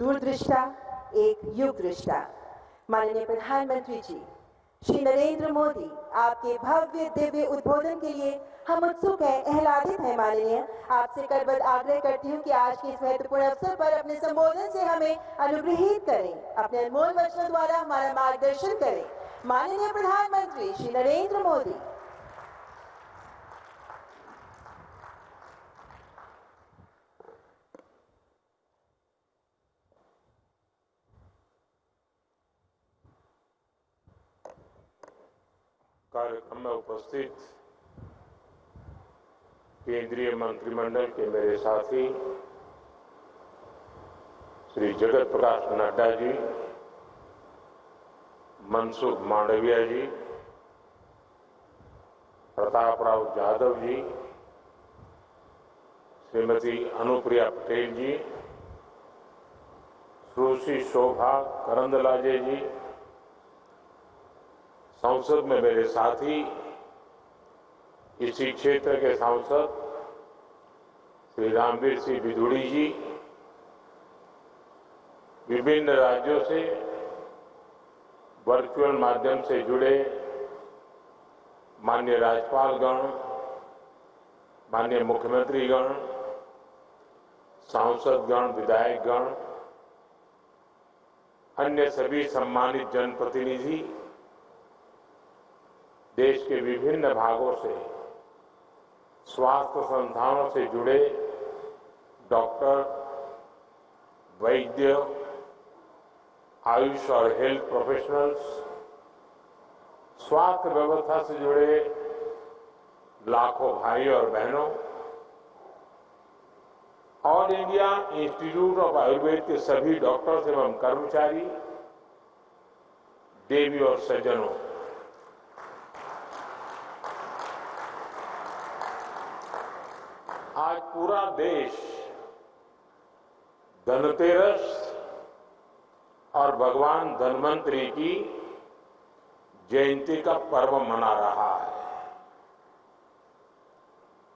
दूरदृष्टा, एक युगदृष्टा। माननीय प्रधानमंत्री जी, श्री नरेंद्र मोदी, आपके भव्य दिव्य उद्बोधन के लिए हम उत्सुक हैं, आह्लादित हैं। माननीय, आपसे करबद्ध आग्रह करती हूँ कि आज के इस महत्वपूर्ण अवसर पर अपने संबोधन से हमें अनुग्रहित करें, अपने अनमोल वचनों द्वारा हमारा मार्गदर्शन करें। माननीय प्रधानमंत्री श्री नरेंद्र मोदी। कार्यक्रम में उपस्थित केंद्रीय मंत्रिमंडल के मेरे साथी श्री जगत प्रकाश नड्डा जी, मनसुख मांडविया जी, प्रताप राव जाधव जी, श्रीमती अनुप्रिया पटेल जी, सुश्री शोभा करंदलाजे जी, संसद में मेरे साथी इसी क्षेत्र के सांसद श्री रामवीर सिंह बिधूड़ी जी, विभिन्न राज्यों से वर्चुअल माध्यम से जुड़े माननीय राज्यपालगण, माननीय मुख्यमंत्रीगण, सांसदगण, विधायकगण, अन्य सभी सम्मानित जनप्रतिनिधि, देश के विभिन्न भागों से स्वास्थ्य संस्थानों से जुड़े डॉक्टर, वैद्य, आयुष और हेल्थ प्रोफेशनल्स, स्वास्थ्य व्यवस्था से जुड़े लाखों भाई और बहनों, all India institute of Ayurveda के सभी डॉक्टर्स एवं कर्मचारी, देवी और सज्जनों, आज पूरा देश धनतेरस और भगवान धन्वंतरी की जयंती का पर्व मना रहा है।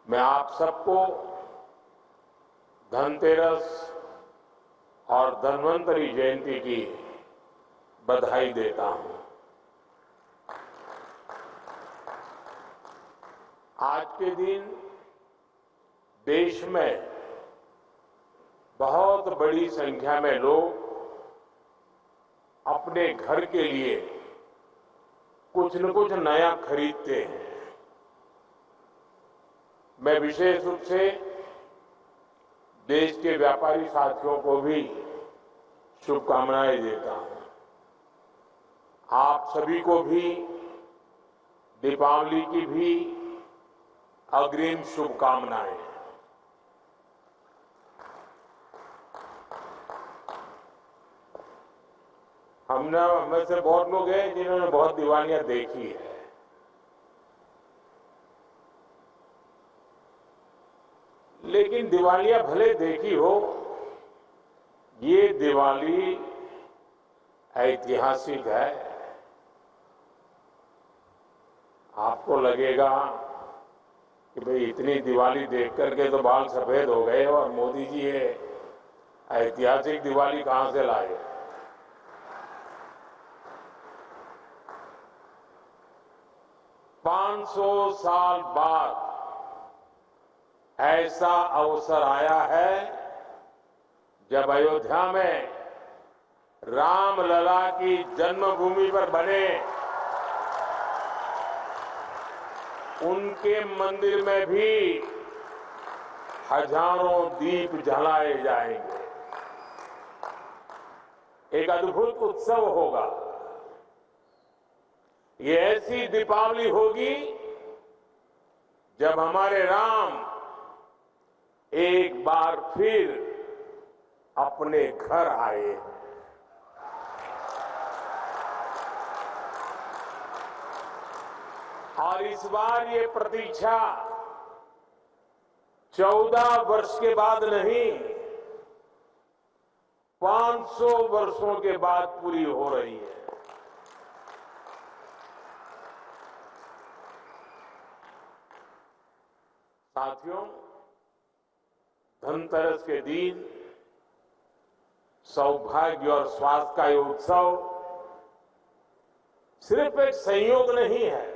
मैं आप सबको धनतेरस और धन्वंतरी जयंती की बधाई देता हूं। आज के दिन देश में बहुत बड़ी संख्या में लोग अपने घर के लिए कुछ न कुछ नया खरीदते हैं। मैं विशेष रूप से देश के व्यापारी साथियों को भी शुभकामनाएं देता हूं। आप सभी को भी दीपावली की भी अग्रिम शुभकामनाएं। हम से बहुत लोग हैं जिन्होंने बहुत दिवालियां देखी है, लेकिन दिवालियां भले देखी हो, ये दिवाली ऐतिहासिक है। आपको लगेगा कि भाई इतनी दिवाली देख करके तो बाल सफेद हो गए और मोदी जी ये ऐतिहासिक दिवाली कहां से लाए। पांच 500 साल बाद ऐसा अवसर आया है जब अयोध्या में रामलला की जन्मभूमि पर बने उनके मंदिर में भी हजारों दीप जलाए जाएंगे। एक अद्भुत उत्सव होगा। ये ऐसी दीपावली होगी जब हमारे राम एक बार फिर अपने घर आए। और इस बार ये प्रतीक्षा 14 वर्ष के बाद नहीं, 500 वर्षों के बाद पूरी हो रही है। साथियों, धनतेरस के दिन सौभाग्य और स्वास्थ्य का ये उत्सव सिर्फ एक संयोग नहीं है,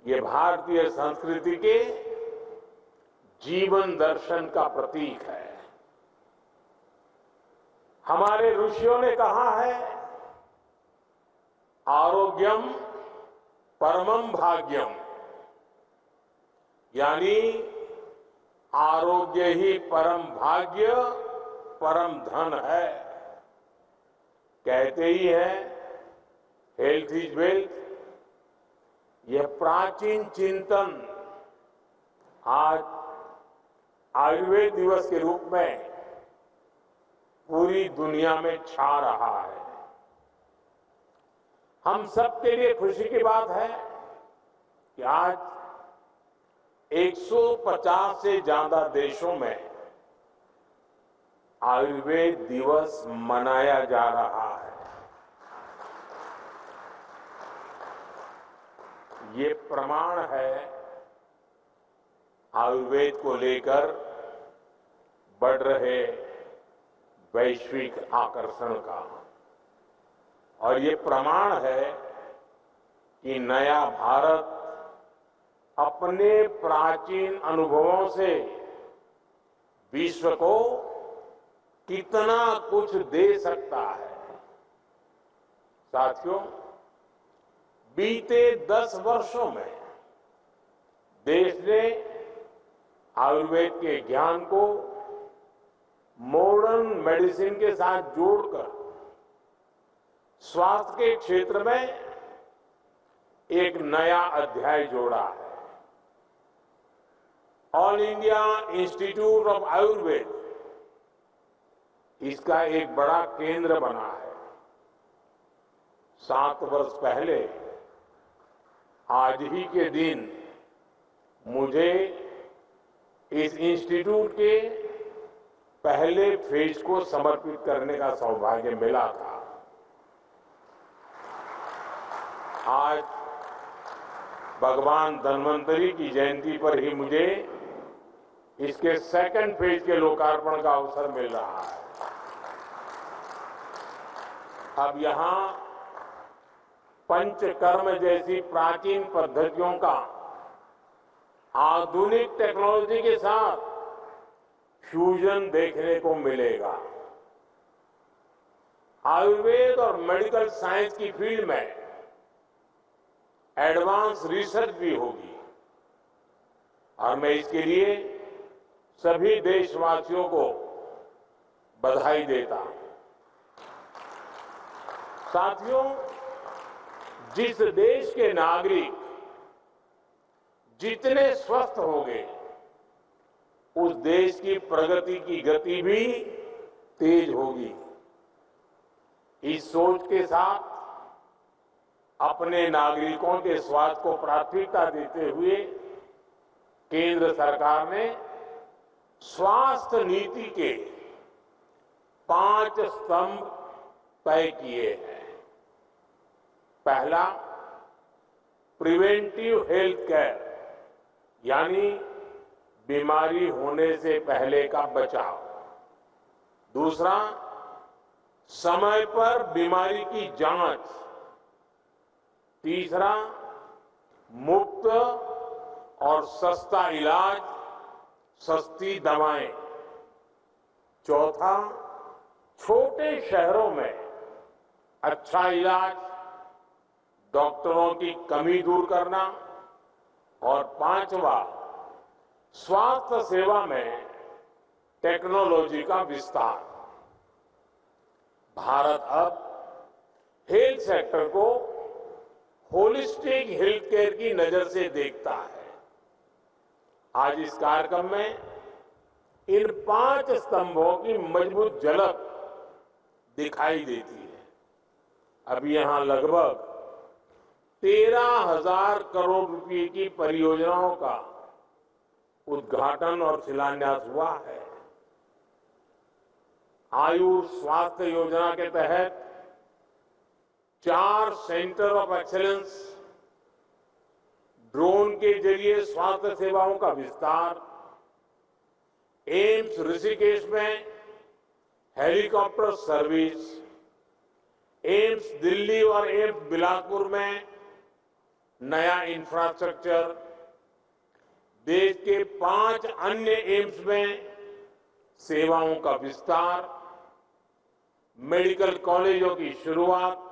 ये भारतीय संस्कृति के जीवन दर्शन का प्रतीक है। हमारे ऋषियों ने कहा है, आरोग्यम परमम भाग्यम, यानी आरोग्य ही परम भाग्य परम धन है। कहते ही है, हेल्थ इज वेल्थ। यह प्राचीन चिंतन आज आयुर्वेद दिवस के रूप में पूरी दुनिया में छा रहा है। हम सबके लिए खुशी की बात है कि आज 150 से ज्यादा देशों में आयुर्वेद दिवस मनाया जा रहा है। ये प्रमाण है आयुर्वेद को लेकर बढ़ रहे वैश्विक आकर्षण का, और ये प्रमाण है कि नया भारत अपने प्राचीन अनुभवों से विश्व को कितना कुछ दे सकता है। साथियों, बीते 10 वर्षों में देश ने आयुर्वेद के ज्ञान को मॉडर्न मेडिसिन के साथ जोड़कर स्वास्थ्य के क्षेत्र में एक नया अध्याय जोड़ा है। All India institute of Ayurveda इसका एक बड़ा केंद्र बना है। 7 वर्ष पहले आज ही के दिन मुझे इस इंस्टीट्यूट के पहले फेज को समर्पित करने का सौभाग्य मिला था। आज भगवान धन्वंतरी की जयंती पर ही मुझे इसके सेकंड फेज के लोकार्पण का अवसर मिल रहा है। अब यहां पंचकर्म जैसी प्राचीन पद्धतियों का आधुनिक टेक्नोलॉजी के साथ फ्यूजन देखने को मिलेगा। आयुर्वेद और मेडिकल साइंस की फील्ड में एडवांस रिसर्च भी होगी, और मैं इसके लिए सभी देशवासियों को बधाई देता हूं। साथियों, जिस देश के नागरिक जितने स्वस्थ होंगे, उस देश की प्रगति की गति भी तेज होगी। इस सोच के साथ अपने नागरिकों के स्वास्थ्य को प्राथमिकता देते हुए केंद्र सरकार ने स्वास्थ्य नीति के 5 स्तंभ तय किए हैं। पहला, प्रिवेंटिव हेल्थ केयर, यानी बीमारी होने से पहले का बचाव। दूसरा, समय पर बीमारी की जांच। तीसरा, मुफ्त और सस्ता इलाज, सस्ती दवाएं। चौथा, छोटे शहरों में अच्छा इलाज, डॉक्टरों की कमी दूर करना। और पांचवा, स्वास्थ्य सेवा में टेक्नोलॉजी का विस्तार। भारत अब हेल्थ सेक्टर को होलिस्टिक हेल्थ केयर की नजर से देखता है। आज इस कार्यक्रम में इन 5 स्तंभों की मजबूत झलक दिखाई देती है। अभी यहां लगभग 13,000 करोड़ रुपए की परियोजनाओं का उद्घाटन और शिलान्यास हुआ है। आयुष स्वास्थ्य योजना के तहत 4 सेंटर ऑफ एक्सीलेंस, ड्रोन के जरिए स्वास्थ्य सेवाओं का विस्तार, एम्स ऋषिकेश में हेलीकॉप्टर सर्विस, एम्स दिल्ली और एम्स बिलासपुर में नया इंफ्रास्ट्रक्चर, देश के 5 अन्य एम्स में सेवाओं का विस्तार, मेडिकल कॉलेजों की शुरुआत,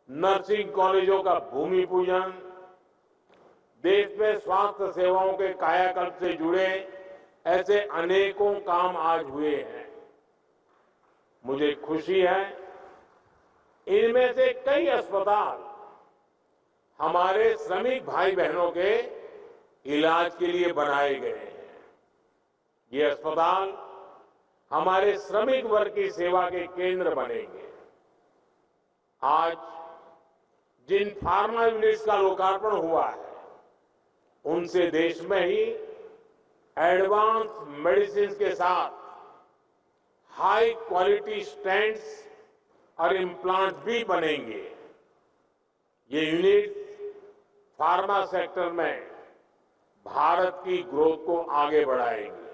नर्सिंग कॉलेजों का भूमि पूजन, देश में स्वास्थ्य सेवाओं के कायाकल्प से जुड़े ऐसे अनेकों काम आज हुए हैं। मुझे खुशी है, इनमें से कई अस्पताल हमारे श्रमिक भाई बहनों के इलाज के लिए बनाए गए हैं। ये अस्पताल हमारे श्रमिक वर्ग की सेवा के केंद्र बनेंगे। आज जिन फार्मा यूनिट्स का लोकार्पण हुआ है, उनसे देश में ही एडवांस मेडिसिन के साथ हाई क्वालिटी स्टेंट्स और इम्प्लांट्स भी बनेंगे। ये यूनिट फार्मा सेक्टर में भारत की ग्रोथ को आगे बढ़ाएंगे।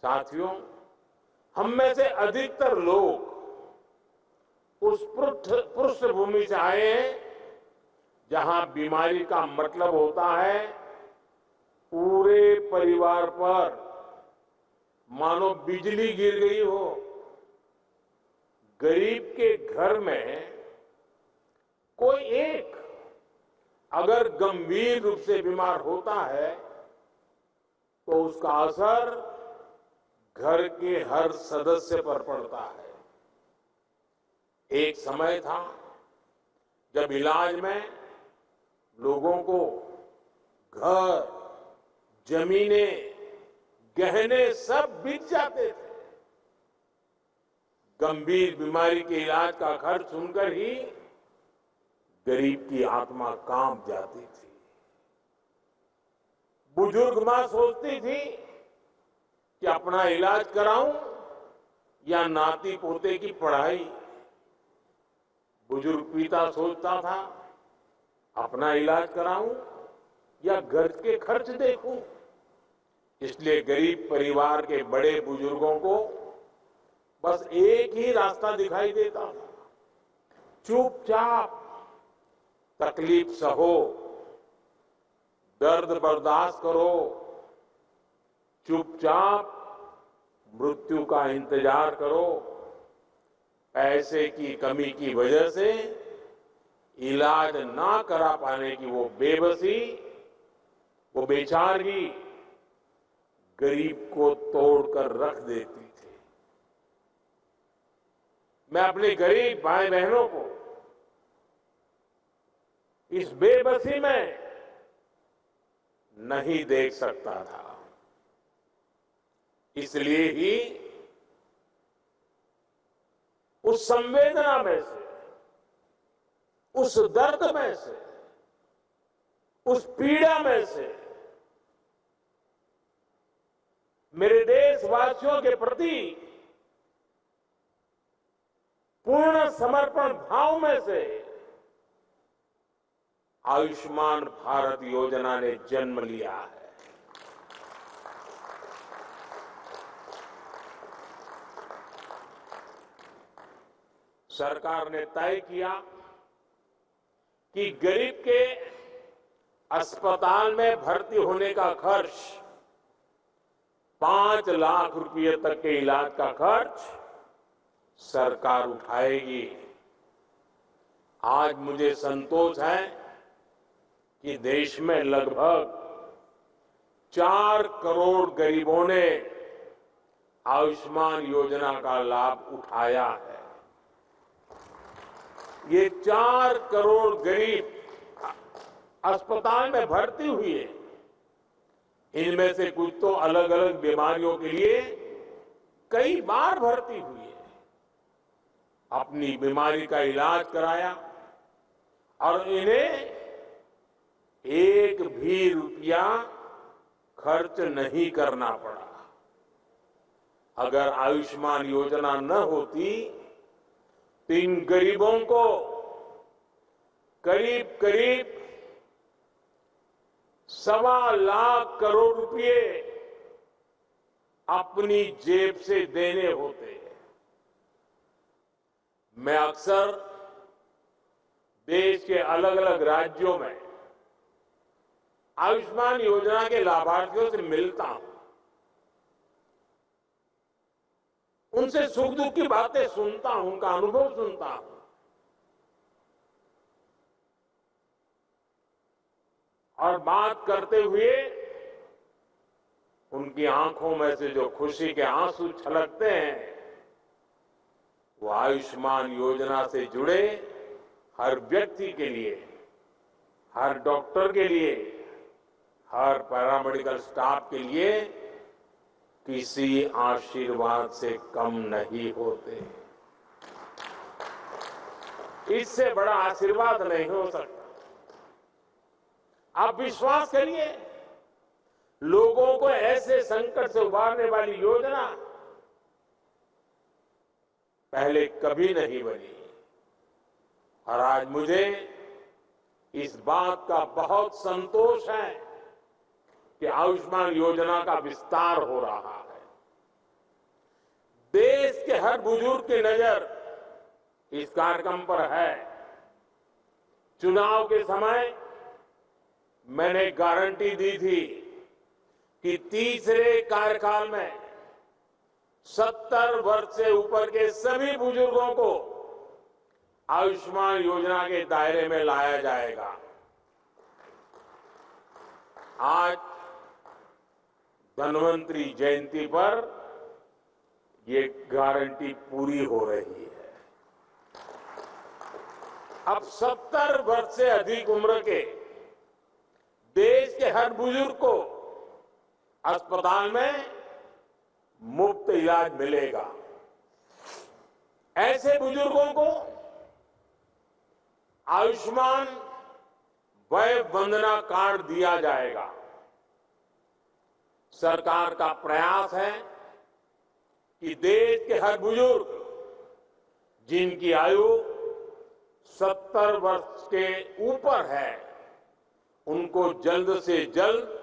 साथियों, हम में से अधिकतर लोग उस पृष्ठभूमि से आए हैं जहां बीमारी का मतलब होता है पूरे परिवार पर मानो बिजली गिर गई हो। गरीब के घर में कोई एक अगर गंभीर रूप से बीमार होता है तो उसका असर घर के हर सदस्य पर पड़ता है। एक समय था जब इलाज में लोगों को घर, जमीनें, गहने सब बिक जाते थे। गंभीर बीमारी के इलाज का खर्च सुनकर ही गरीब की आत्मा कांप जाती थी। बुजुर्ग मां सोचती थी कि अपना इलाज कराऊं या नाती पोते की पढ़ाई। बुजुर्ग पिता सोचता था अपना इलाज कराऊं या घर के खर्च देखूं। इसलिए गरीब परिवार के बड़े बुजुर्गों को बस एक ही रास्ता दिखाई देता था, चुपचाप तकलीफ सहो, दर्द बर्दाश्त करो, चुपचाप मृत्यु का इंतजार करो। पैसे की कमी की वजह से इलाज ना करा पाने की वो बेबसी, वो बेचारगी गरीब को तोड़कर रख देती थी। मैं अपने गरीब भाई बहनों को इस बेबसी में नहीं देख सकता था। इसलिए ही उस संवेदना में से, उस दर्द में से, उस पीड़ा में से मेरे देशवासियों के प्रति पूर्ण समर्पण भाव में से आयुष्मान भारत योजना ने जन्म लिया है। सरकार ने तय किया कि गरीब के अस्पताल में भर्ती होने का खर्च 5 लाख रुपए तक के इलाज का खर्च सरकार उठाएगी। आज मुझे संतोष है कि देश में लगभग 4 करोड़ गरीबों ने आयुष्मान योजना का लाभ उठाया है। ये 4 करोड़ गरीब अस्पताल में भर्ती हुए, इनमें से कुछ तो अलग अलग बीमारियों के लिए कई बार भर्ती हुए, अपनी बीमारी का इलाज कराया और इन्हें एक भी रुपया खर्च नहीं करना पड़ा। अगर आयुष्मान योजना न होती तो इन गरीबों को करीब करीब 1.25 लाख करोड़ रुपए अपनी जेब से देने होते हैं। मैं अक्सर देश के अलग अलग राज्यों में आयुष्मान योजना के लाभार्थियों से मिलता हूं, उनसे सुख दुख की बातें सुनता हूं, उनका अनुभव सुनता हूं। और बात करते हुए उनकी आंखों में से जो खुशी के आंसू छलकते हैं, वो आयुष्मान योजना से जुड़े हर व्यक्ति के लिए, हर डॉक्टर के लिए, हर पैरामेडिकल स्टाफ के लिए किसी आशीर्वाद से कम नहीं होते। इससे बड़ा आशीर्वाद नहीं हो सकता। आप विश्वास करिए, लोगों को ऐसे संकट से उबारने वाली योजना पहले कभी नहीं बनी। और आज मुझे इस बात का बहुत संतोष है कि आयुष्मान योजना का विस्तार हो रहा है। देश के हर बुजुर्ग की नजर इस कार्यक्रम पर है। चुनाव के समय मैंने गारंटी दी थी कि तीसरे कार्यकाल में 70 वर्ष से ऊपर के सभी बुजुर्गों को आयुष्मान योजना के दायरे में लाया जाएगा। आज धन्वंतरि जयंती पर ये गारंटी पूरी हो रही है। अब 70 वर्ष से अधिक उम्र के देश के हर बुजुर्ग को अस्पताल में मुफ्त इलाज मिलेगा। ऐसे बुजुर्गों को आयुष्मान वय वंदना कार्ड दिया जाएगा। सरकार का प्रयास है कि देश के हर बुजुर्ग जिनकी आयु 70 वर्ष के ऊपर है, उनको जल्द से जल्द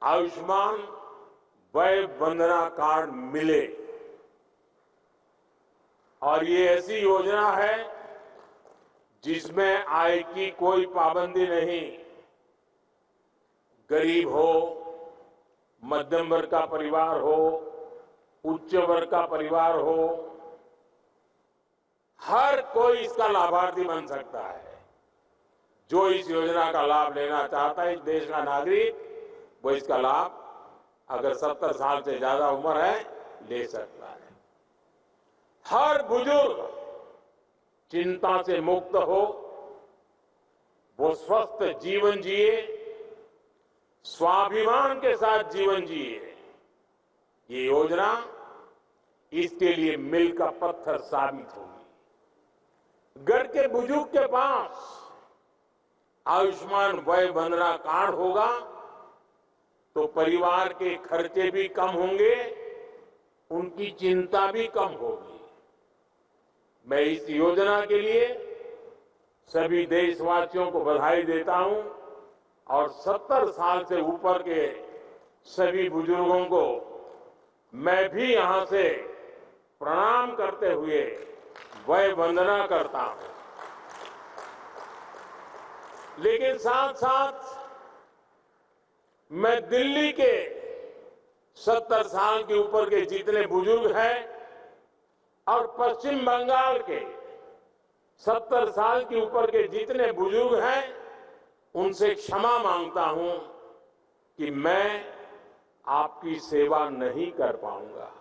आयुष्मान वय वंदना कार्ड मिले। और ये ऐसी योजना है जिसमें आय की कोई पाबंदी नहीं। गरीब हो, मध्यम वर्ग का परिवार हो, उच्च वर्ग का परिवार हो, हर कोई इसका लाभार्थी बन सकता है। जो इस योजना का लाभ लेना चाहता है, इस देश का नागरिक, वो इसका लाभ अगर 70 साल से ज्यादा उम्र है ले सकता है। हर बुजुर्ग चिंता से मुक्त हो, वो स्वस्थ जीवन जिए, स्वाभिमान के साथ जीवन जिए। ये योजना इसके लिए मील का पत्थर साबित होगी। घर के बुजुर्ग के पास आयुष्मान वय वंदना कार्ड होगा तो परिवार के खर्चे भी कम होंगे, उनकी चिंता भी कम होगी। मैं इस योजना के लिए सभी देशवासियों को बधाई देता हूं और 70 साल से ऊपर के सभी बुजुर्गों को मैं भी यहां से प्रणाम करते हुए वय वंदना करता हूं। लेकिन साथ साथ मैं दिल्ली के 70 साल के ऊपर के जितने बुजुर्ग हैं और पश्चिम बंगाल के 70 साल के ऊपर के जितने बुजुर्ग हैं, उनसे क्षमा मांगता हूं कि मैं आपकी सेवा नहीं कर पाऊंगा।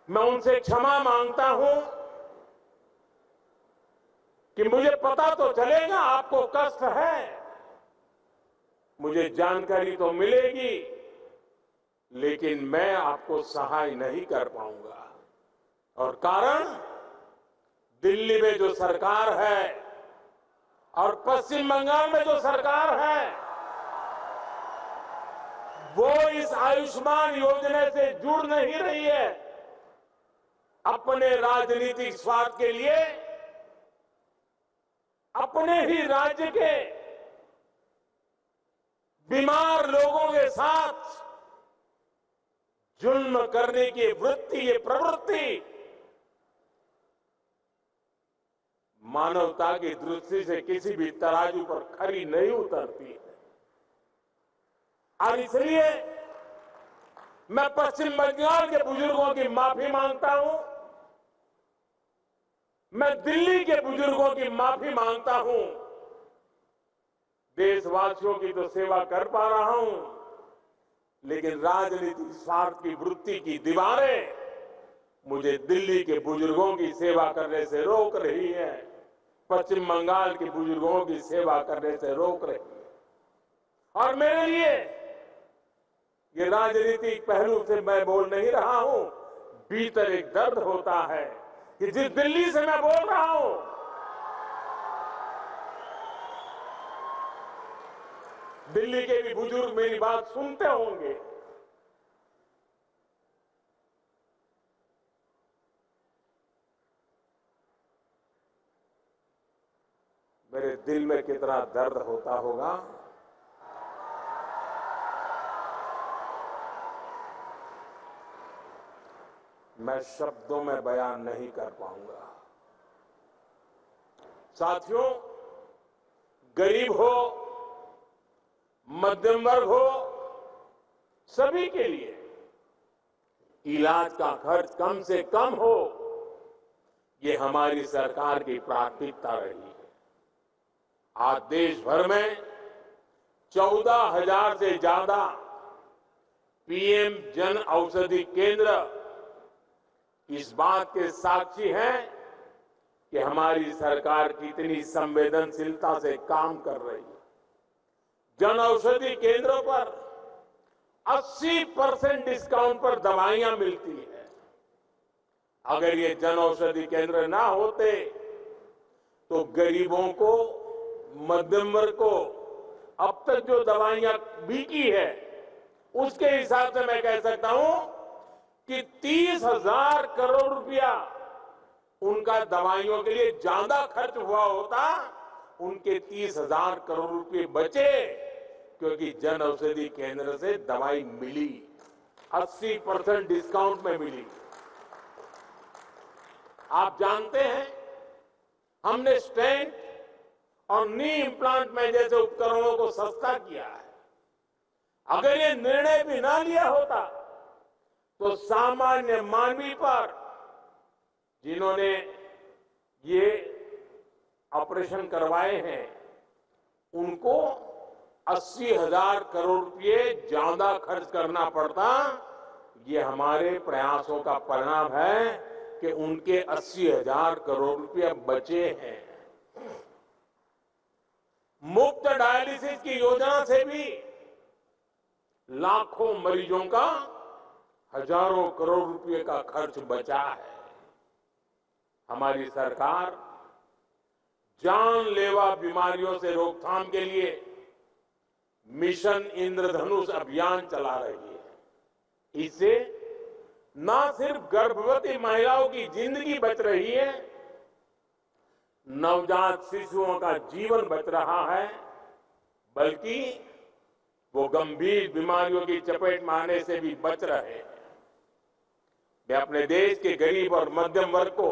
मैं उनसे क्षमा मांगता हूं कि मुझे पता तो चलेगा आपको कष्ट है, मुझे जानकारी तो मिलेगी, लेकिन मैं आपको सहाय नहीं कर पाऊंगा। और कारण, दिल्ली में जो सरकार है और पश्चिम बंगाल में जो सरकार है, वो इस आयुष्मान योजना से जुड़ नहीं रही है। अपने राजनीतिक स्वार्थ के लिए अपने ही राज्य के बीमार लोगों के साथ जुल्म करने की वृत्ति, ये प्रवृत्ति मानवता की दृष्टि से किसी भी तराजू पर खरी नहीं उतरती है। और इसलिए मैं पश्चिम बंगाल के बुजुर्गों की माफी मांगता हूं, मैं दिल्ली के बुजुर्गों की माफी मांगता हूं। देशवासियों की तो सेवा कर पा रहा हूं, लेकिन राजनीतिक स्वार्थ की वृत्ति की दीवारें मुझे दिल्ली के बुजुर्गों की सेवा करने से रोक रही है, पश्चिम बंगाल के बुजुर्गों की सेवा करने से रोक रही है। और मेरे लिए ये राजनीतिक पहलू से मैं बोल नहीं रहा हूं, भीतर एक दर्द होता है कि जिस दिल्ली से मैं बोल रहा हूं, दिल्ली के भी बुजुर्ग मेरी बात सुनते होंगे। मेरे दिल में कितना दर्द होता होगा। मैं शब्दों में बयान नहीं कर पाऊंगा। साथियों, गरीब हो, मध्यम वर्ग हो, सभी के लिए इलाज का खर्च कम से कम हो, ये हमारी सरकार की प्राथमिकता रही है। आज देश भर में 14,000 से ज्यादा पीएम जन औषधि केंद्र इस बात के साक्षी हैं कि हमारी सरकार कितनी संवेदनशीलता से काम कर रही है। जन औषधि केंद्रों पर 80% डिस्काउंट पर दवाइयां मिलती है। अगर ये जन औषधि केंद्र ना होते तो गरीबों को, मध्यम वर्ग को अब तक जो दवाइयां बिकी है उसके हिसाब से मैं कह सकता हूं कि 30,000 करोड़ रुपया उनका दवाइयों के लिए ज्यादा खर्च हुआ होता, उनके 30,000 करोड़ रुपए बचे क्योंकि जन औषधि केंद्र से दवाई मिली, 80% डिस्काउंट में मिली। आप जानते हैं, हमने स्टेंट और नी इम्प्लांट में जैसे उपकरणों को सस्ता किया है। अगर ये निर्णय भी ना लिया होता तो सामान्य मानवी पर, जिन्होंने ये ऑपरेशन करवाए हैं, उनको 80,000 करोड़ रुपए ज्यादा खर्च करना पड़ता। ये हमारे प्रयासों का परिणाम है कि उनके 80,000 करोड़ रुपए बचे हैं। मुफ्त डायलिसिस की योजना से भी लाखों मरीजों का हजारों करोड़ रुपए का खर्च बचा है। हमारी सरकार जानलेवा बीमारियों से रोकथाम के लिए मिशन इंद्रधनुष अभियान चला रही है। इससे न सिर्फ गर्भवती महिलाओं की जिंदगी बच रही है, नवजात शिशुओं का जीवन बच रहा है, बल्कि वो गंभीर बीमारियों की चपेट में आने से भी बच रहे हैं। मैं अपने देश के गरीब और मध्यम वर्ग को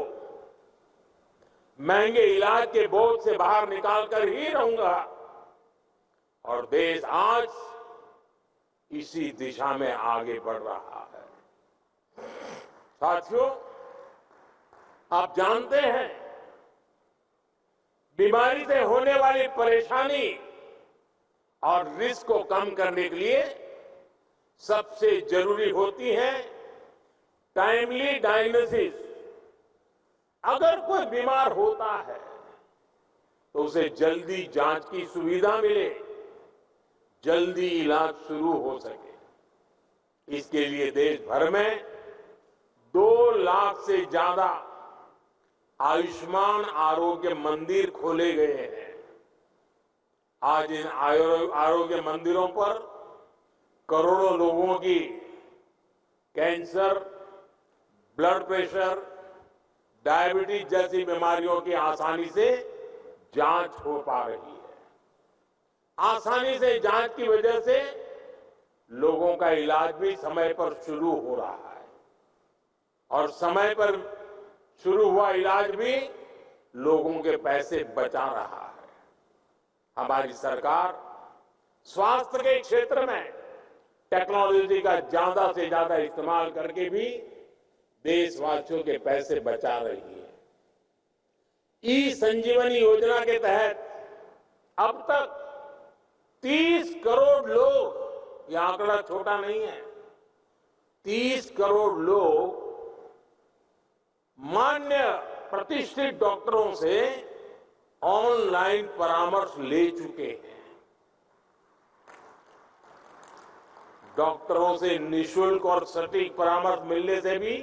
महंगे इलाज के बोझ से बाहर निकालकर ही रहूंगा, और देश आज इसी दिशा में आगे बढ़ रहा है। साथियों, आप जानते हैं, बीमारी से होने वाली परेशानी और रिस्क को कम करने के लिए सबसे जरूरी होती है टाइमली डायग्नोसिस। अगर कोई बीमार होता है तो उसे जल्दी जांच की सुविधा मिले, जल्दी इलाज शुरू हो सके। इसके लिए देश भर में 2 लाख से ज्यादा आयुष्मान आरोग्य मंदिर खोले गए हैं। आज इन आरोग्य मंदिरों पर करोड़ों लोगों की कैंसर, ब्लड प्रेशर, डायबिटीज जैसी बीमारियों की आसानी से जांच हो पा रही है। आसानी से जांच की वजह से लोगों का इलाज भी समय पर शुरू हो रहा है और समय पर शुरू हुआ इलाज भी लोगों के पैसे बचा रहा है। हमारी सरकार स्वास्थ्य के क्षेत्र में टेक्नोलॉजी का ज्यादा से ज्यादा इस्तेमाल करके भी देशवासियों के पैसे बचा रही है। ई संजीवनी योजना के तहत अब तक 30 करोड़ लोग, यह आंकड़ा छोटा नहीं है, 30 करोड़ लोग मान्य प्रतिष्ठित डॉक्टरों से ऑनलाइन परामर्श ले चुके हैं। डॉक्टरों से निशुल्क और सटीक परामर्श मिलने से भी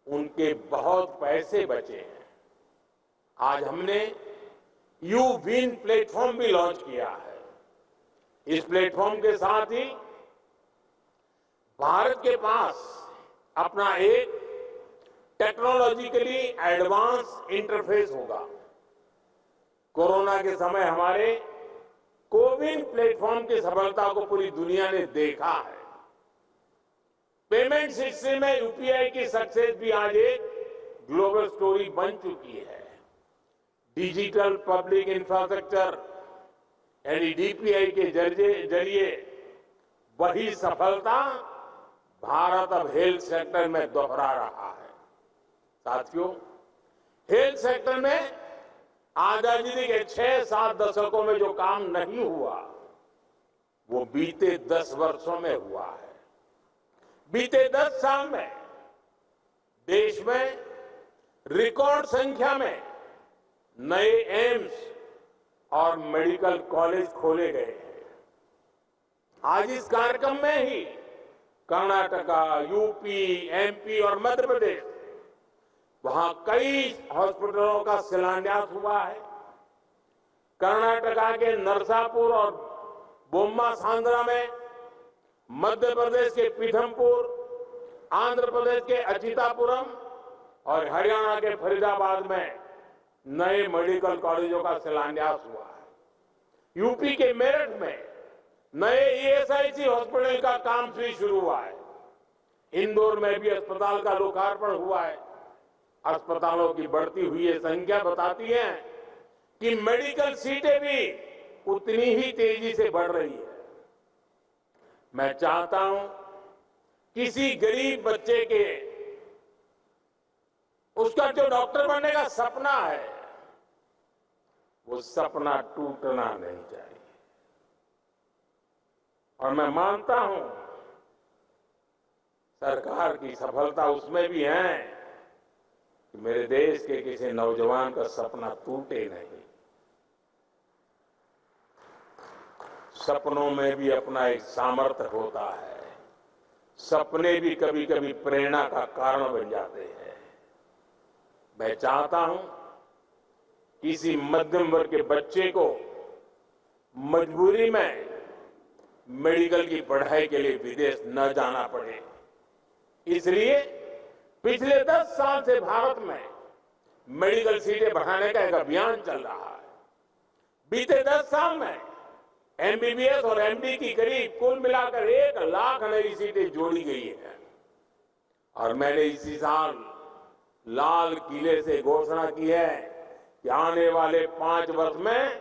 उनके बहुत पैसे बचे हैं। आज हमने यू विन प्लेटफॉर्म भी लॉन्च किया है। इस प्लेटफॉर्म के साथ ही भारत के पास अपना एक टेक्नोलॉजिकली एडवांस इंटरफेस होगा। कोरोना के समय हमारे कोविन प्लेटफॉर्म की सफलता को पूरी दुनिया ने देखा है। पेमेंट सिस्टम में यूपीआई की सक्सेस भी आज एक ग्लोबल स्टोरी बन चुकी है। डिजिटल पब्लिक इंफ्रास्ट्रक्चर यानी डीपीआई के जरिए वही सफलता भारत अब हेल्थ सेक्टर में दोहरा रहा है। साथियों, हेल्थ सेक्टर में आजादी के 6-7 दशकों में जो काम नहीं हुआ वो बीते 10 वर्षों में हुआ है। बीते 10 साल में देश में रिकॉर्ड संख्या में नए एम्स और मेडिकल कॉलेज खोले गए हैं। आज इस कार्यक्रम में ही कर्नाटका, यूपी, एमपी और मध्य प्रदेश, वहां कई हॉस्पिटलों का शिलान्यास हुआ है। कर्नाटका के नरसापुर और बोम्मा सांद्रा में, मध्य प्रदेश के पीथमपुर, आंध्र प्रदेश के अचितापुरम और हरियाणा के फरीदाबाद में नए मेडिकल कॉलेजों का शिलान्यास हुआ है। यूपी के मेरठ में नए ईएसआईसी हॉस्पिटल का काम भी शुरू हुआ है। इंदौर में भी अस्पताल का लोकार्पण हुआ है। अस्पतालों की बढ़ती हुई ये संख्या बताती है कि मेडिकल सीटें भी उतनी ही तेजी से बढ़ रही है। मैं चाहता हूं किसी गरीब बच्चे के उसका जो डॉक्टर बनने का सपना है वो सपना टूटना नहीं चाहिए। और मैं मानता हूं सरकार की सफलता उसमें भी है कि मेरे देश के किसी नौजवान का सपना टूटे नहीं। सपनों में भी अपना एक सामर्थ्य होता है। सपने भी कभी कभी प्रेरणा का कारण बन जाते हैं। मैं चाहता हूं किसी मध्यम वर्ग के बच्चे को मजबूरी में मेडिकल की पढ़ाई के लिए विदेश न जाना पड़े। इसलिए पिछले 10 साल से भारत में मेडिकल सीटें बढ़ाने का एक अभियान चल रहा है। बीते 10 साल में एमबीबीएस और एमडी की करीब कुल मिलाकर 1 लाख नई सीटें जोड़ी गई है। और मैंने इसी साल लाल किले से घोषणा की है कि आने वाले 5 वर्ष में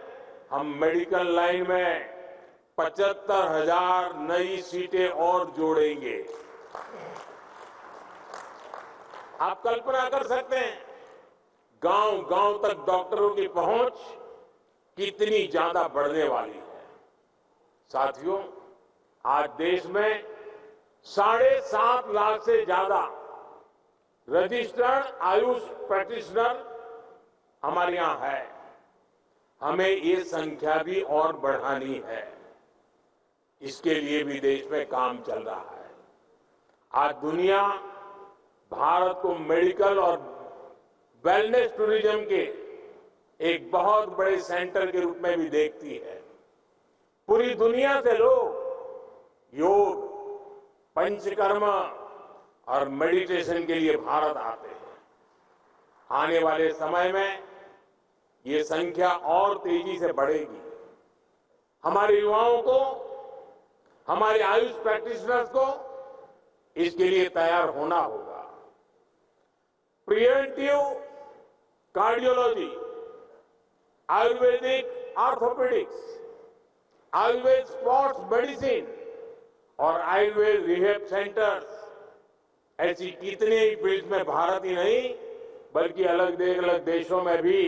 हम मेडिकल लाइन में 75,000 नई सीटें और जोड़ेंगे। आप कल्पना कर सकते हैं गांव गांव तक डॉक्टरों की पहुंच कितनी ज्यादा बढ़ने वाली है। साथियों, आज देश में 7.5 लाख से ज्यादा रजिस्टर्ड आयुष प्रैक्टिशनर हमारे यहां है। हमें ये संख्या भी और बढ़ानी है। इसके लिए भी देश में काम चल रहा है। आज दुनिया भारत को मेडिकल और वेलनेस टूरिज्म के एक बहुत बड़े सेंटर के रूप में भी देखती है। पूरी दुनिया से लोग योग, पंचकर्म और मेडिटेशन के लिए भारत आते हैं। आने वाले समय में ये संख्या और तेजी से बढ़ेगी। हमारे युवाओं को हमारे आयुष प्रैक्टिशनर्स को इसके लिए तैयार होना होगा। Preventive cardiology, Ayurvedic orthopaedics, Ayurveda sports medicine और आयुर्वेद रिहैब सेंटर्स, ऐसी कितनी ही फील्ड में भारत ही नहीं बल्कि अलग अलग देशों में भी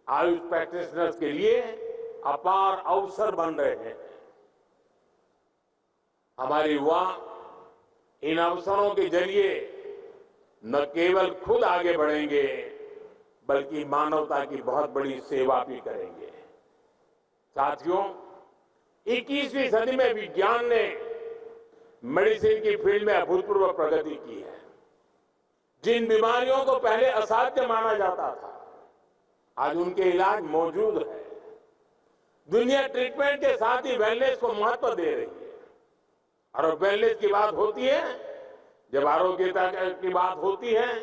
आयुष प्रैक्टिशनर्स के लिए अपार अवसर बन रहे हैं। हमारे युवा इन अवसरों के जरिए न केवल खुद आगे बढ़ेंगे बल्कि मानवता की बहुत बड़ी सेवा भी करेंगे। साथियों, 21वीं सदी में विज्ञान ने मेडिसिन की फील्ड में अभूतपूर्व प्रगति की है। जिन बीमारियों को पहले असाध्य माना जाता था, आज उनके इलाज मौजूद है। दुनिया ट्रीटमेंट के साथ ही वेलनेस को महत्व दे रही है। और वेलनेस की बात होती है, जब आरोग्यता की बात होती है,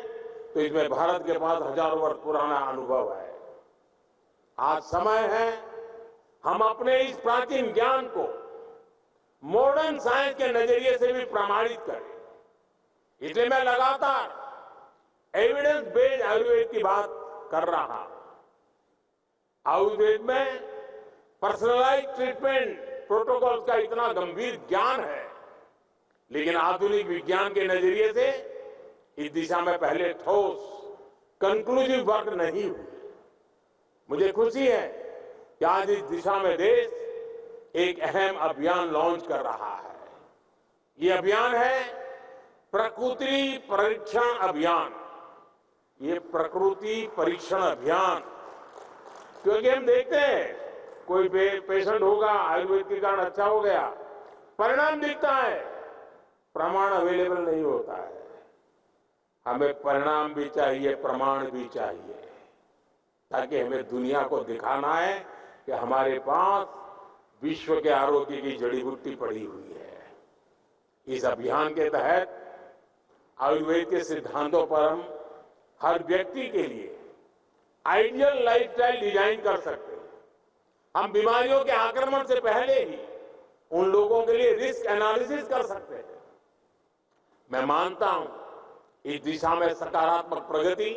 तो इसमें भारत के पास हजारों वर्ष पुराना अनुभव है। आज समय है हम अपने इस प्राचीन ज्ञान को मॉडर्न साइंस के नजरिए से भी प्रमाणित करें। इसलिए मैं लगातार एविडेंस बेस्ड आयुर्वेद की बात कर रहा हूं। आयुर्वेद में पर्सनलाइज ट्रीटमेंट प्रोटोकॉल्स का इतना गंभीर ज्ञान है, लेकिन आधुनिक विज्ञान के नजरिए से इस दिशा में पहले ठोस कंक्लूसिव वर्क नहीं हुई। मुझे खुशी है कि आज इस दिशा में देश एक अहम अभियान लॉन्च कर रहा है। ये अभियान है प्रकृति परीक्षण अभियान। ये प्रकृति परीक्षण अभियान, क्योंकि हम देखते हैं कोई पेशेंट होगा, आयुर्वेद के कारण अच्छा हो गया, परिणाम दिखता है, प्रमाण अवेलेबल नहीं होता है। हमें परिणाम भी चाहिए, प्रमाण भी चाहिए, ताकि हमें दुनिया को दिखाना है कि हमारे पास विश्व के आरोग्य की जड़ी बूटी पड़ी हुई है। इस अभियान के तहत आयुर्वेद के सिद्धांतों पर हम हर व्यक्ति के लिए आइडियल लाइफस्टाइल डिजाइन कर सकते हैं। हम बीमारियों के आक्रमण से पहले ही उन लोगों के लिए रिस्क एनालिसिस कर सकते हैं। मैं मानता हूं इस दिशा में सकारात्मक प्रगति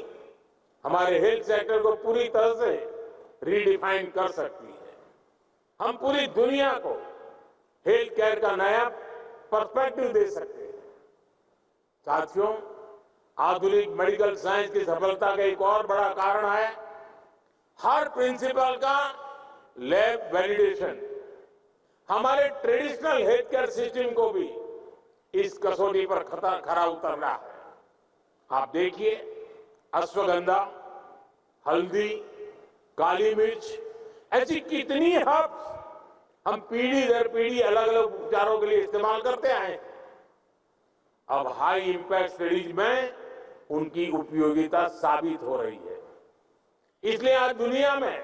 हमारे हेल्थ सेक्टर को पूरी तरह से रीडिफाइन कर सकती है। हम पूरी दुनिया को हेल्थ केयर का नया पर्सपेक्टिव दे सकते हैं। साथियों, आधुनिक मेडिकल साइंस की सफलता का एक और बड़ा कारण है हर प्रिंसिपल का लैब वैलिडेशन। हमारे ट्रेडिशनल हेल्थ केयर सिस्टम को भी इस कसौटी पर खरा उतरना है। आप देखिए, अश्वगंधा, हल्दी, काली मिर्च, ऐसी कितनी हर्ब्स हम पीढ़ी दर पीढ़ी अलग अलग उपचारों के लिए इस्तेमाल करते आए। अब हाई इंपैक्ट स्टडीज में उनकी उपयोगिता साबित हो रही है। इसलिए आज दुनिया में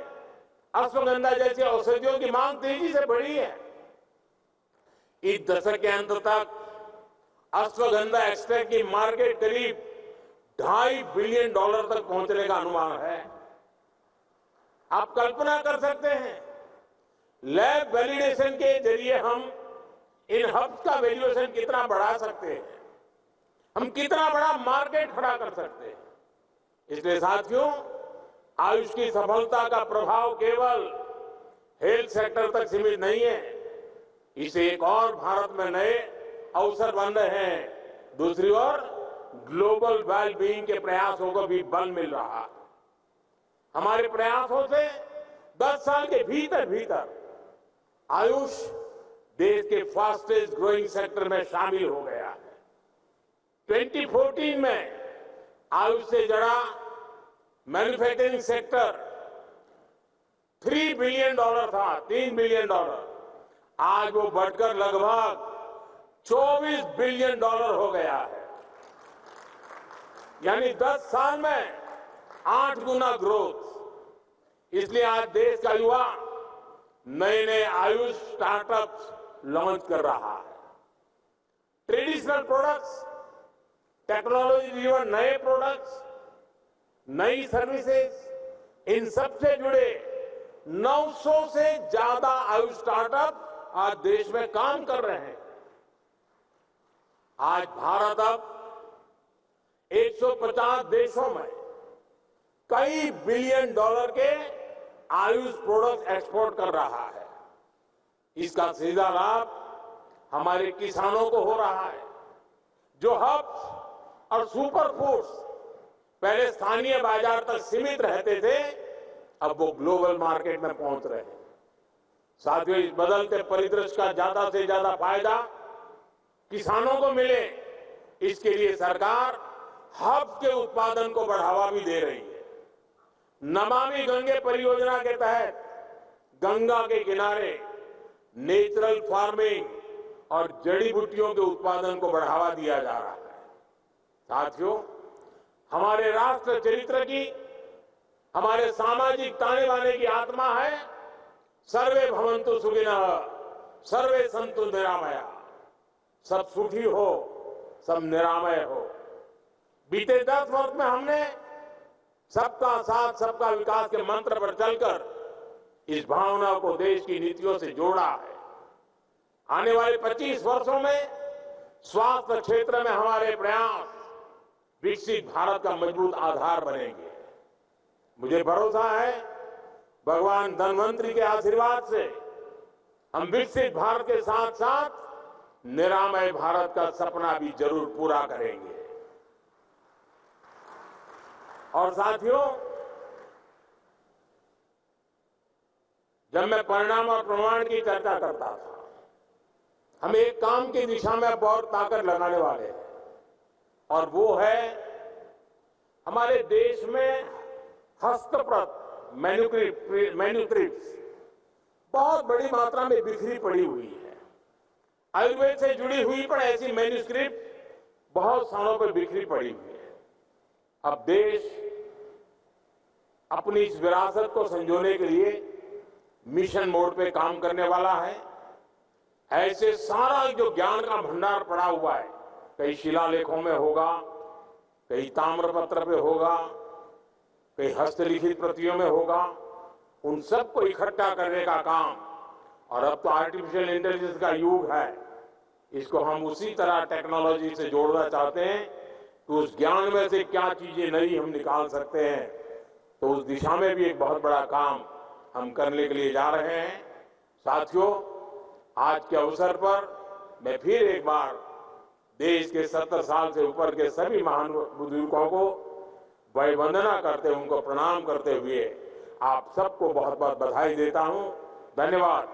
अश्वगंधा जैसी औषधियों की मांग तेजी से बढ़ी है। इस दशक के अंत तक अश्वगंधा एक्सट्रैक्ट की मार्केट करीब $2.5 बिलियन तक पहुंचने का अनुमान है। आप कल्पना कर सकते हैं, लैब वैलिडेशन के जरिए हम इन हब्स का वैल्यूएशन कितना बढ़ा सकते हैं, हम कितना बड़ा मार्केट खड़ा कर सकते हैं। इसलिए साथियों, आयुष की सफलता का प्रभाव केवल हेल्थ सेक्टर तक सीमित नहीं है, इसे एक और भारत में नए अवसर बन रहे हैं। दूसरी ओर ग्लोबल वेलबीइंग के प्रयासों को भी बल मिल रहा है। हमारे प्रयासों से 10 साल के भीतर आयुष देश के फास्टेस्ट ग्रोइंग सेक्टर में शामिल हो गया है। 2014 में आयुष से जुड़ा मैन्युफैक्चरिंग सेक्टर $3 बिलियन था, $3 बिलियन। आज वो बढ़कर लगभग $24 बिलियन हो गया है। यानी 10 साल में 8 गुना ग्रोथ। इसलिए आज देश का युवा नए नए आयुष स्टार्टअप्स लॉन्च कर रहा है। ट्रेडिशनल प्रोडक्ट्स, टेक्नोलॉजी ड्रिवन नए प्रोडक्ट्स, नई सर्विसेज, इन सबसे जुड़े 900 से ज्यादा आयुष स्टार्टअप आज देश में काम कर रहे हैं। आज भारत अब 150 देशों में कई बिलियन डॉलर के आयुष प्रोडक्ट एक्सपोर्ट कर रहा है। इसका सीधा लाभ हमारे किसानों को हो रहा है। जो हब्स और सुपर फूड्स पहले स्थानीय बाजार तक सीमित रहते थे, अब वो ग्लोबल मार्केट में पहुंच रहे हैं। साथियों, इस बदलते परिदृश्य का ज्यादा से ज्यादा फायदा किसानों को मिले, इसके लिए सरकार हब्स के उत्पादन को बढ़ावा भी दे रही है। नमामि गंगे परियोजना के तहत गंगा के किनारे नेचुरल फार्मिंग और जड़ी बूटियों के उत्पादन को बढ़ावा दिया जा रहा है। साथियों, हमारे राष्ट्र चरित्र की, हमारे सामाजिक ताने बाने की आत्मा है, सर्वे भवन्तु सुखिनः, सर्वे सन्तु निरामया। सब सुखी हो, सब निरामय हो। बीते 10 वर्ष में हमने सबका साथ सबका विकास के मंत्र पर चलकर इस भावना को देश की नीतियों से जोड़ा है। आने वाले 25 वर्षों में स्वास्थ्य क्षेत्र में हमारे प्रयास विकसित भारत का मजबूत आधार बनेंगे। मुझे भरोसा है, भगवान धन्वंतरी के आशीर्वाद से हम विकसित भारत के साथ साथ निरामय भारत का सपना भी जरूर पूरा करेंगे। और साथियों, जब मैं परिणाम और प्रमाण की चर्चा करता था, हम एक काम की दिशा में बहुत ताकत लगाने वाले हैं, और वो है हमारे देश में हस्तप्रत मैन्युस्क्रिप्ट्स बहुत बड़ी मात्रा में बिखरी पड़ी हुई है। आयुर्वेद से जुड़ी हुई पर ऐसी मैन्युस्क्रिप्ट बहुत स्थानों पर बिखरी पड़ी हुई है। अब देश अपनी इस विरासत को संजोने के लिए मिशन मोड पे काम करने वाला है। ऐसे सारा जो ज्ञान का भंडार पड़ा हुआ है, कई शिलालेखों में होगा, कई ताम्रपत्र पे होगा, कई हस्तलिखित प्रतियों में होगा, उन सबको इकट्ठा करने का काम, और अब तो आर्टिफिशियल इंटेलिजेंस का युग है, इसको हम उसी तरह टेक्नोलॉजी से जोड़ना चाहते हैं कि उस ज्ञान में से क्या चीजें नई हम निकाल सकते हैं। तो उस दिशा में भी एक बहुत बड़ा काम हम करने के लिए जा रहे हैं। साथियों, आज के अवसर पर मैं फिर एक बार देश के 70 साल से ऊपर के सभी महान बुजुर्गों को वंदना करते, उनको प्रणाम करते हुए आप सबको बहुत बहुत बधाई देता हूं। धन्यवाद।